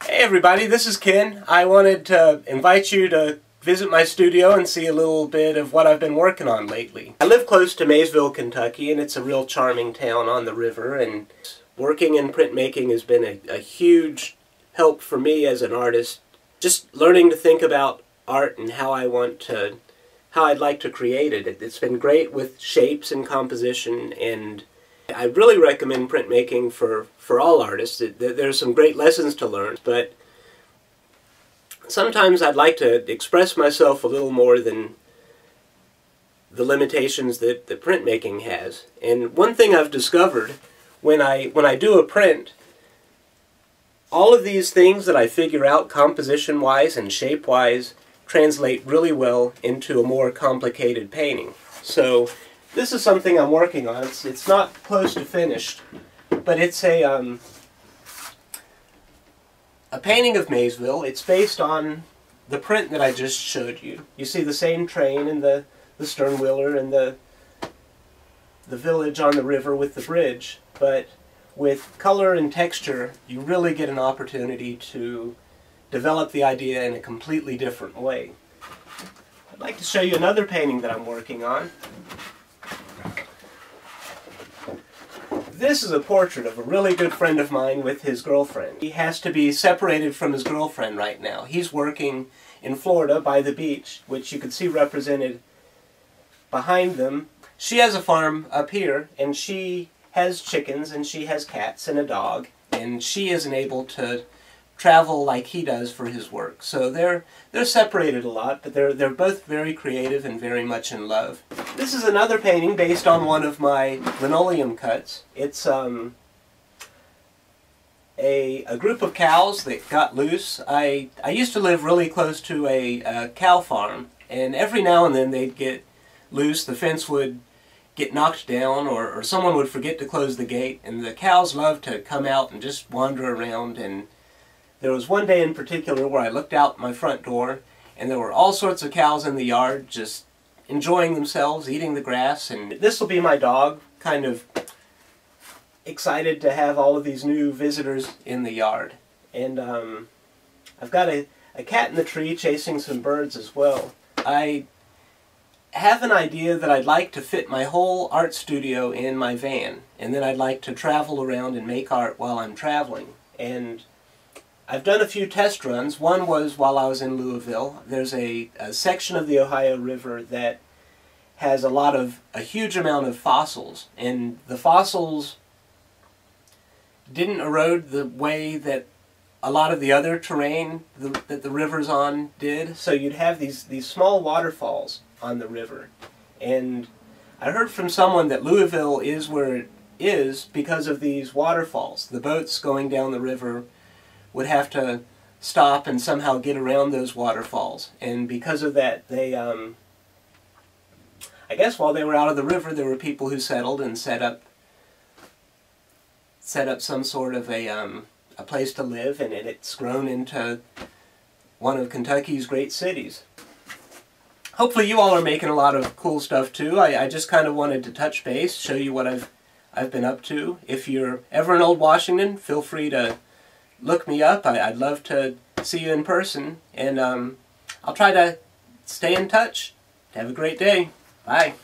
Hey everybody, this is Ken. I wanted to invite you to visit my studio and see a little bit of what I've been working on lately. I live close to Maysville, Kentucky, and it's a real charming town on the river, and working in printmaking has been a huge help for me as an artist. Just learning to think about art and how I'd like to create it. It's been great with shapes and composition, and I really recommend printmaking for all artists. There's some great lessons to learn, but sometimes I'd like to express myself a little more than the limitations that printmaking has. And one thing I've discovered when I do a print, all of these things that I figure out composition-wise and shape-wise translate really well into a more complicated painting. So this is something I'm working on. It's not close to finished, but it's a painting of Maysville. It's based on the print that I just showed you. You see the same train and the sternwheeler and the village on the river with the bridge, but with color and texture, you really get an opportunity to develop the idea in a completely different way. I'd like to show you another painting that I'm working on. This is a portrait of a really good friend of mine with his girlfriend. He has to be separated from his girlfriend right now. He's working in Florida by the beach, which you can see represented behind them. She has a farm up here, and she has chickens, and she has cats and a dog, and she isn't able to travel like he does for his work. So they're separated a lot, but they're both very creative and very much in love. This is another painting based on one of my linoleum cuts. It's a group of cows that got loose. I used to live really close to a cow farm, and every now and then they'd get loose. The fence would get knocked down, or someone would forget to close the gate, and the cows loved to come out and just wander around. And there was one day in particular where I looked out my front door, and there were all sorts of cows in the yard just enjoying themselves, eating the grass. And this will be my dog, kind of excited to have all of these new visitors in the yard. And I've got a cat in the tree chasing some birds as well. I have an idea that I'd like to fit my whole art studio in my van, and then I'd like to travel around and make art while I'm traveling. And I've done a few test runs. One was while I was in Louisville. There's a section of the Ohio River that has a huge amount of fossils, and the fossils didn't erode the way that a lot of the other terrain that the river's on did. So you'd have these small waterfalls on the river. And I heard from someone that Louisville is where it is because of these waterfalls. The boats going down the river would have to stop and somehow get around those waterfalls. And because of that, they, I guess while they were out of the river, there were people who settled and set up some sort of a place to live, and it's grown into one of Kentucky's great cities. Hopefully you all are making a lot of cool stuff too. I just kind of wanted to touch base, show you what I've been up to. If you're ever in Old Washington, feel free to look me up. I'd love to see you in person, and I'll try to stay in touch. Have a great day. Bye.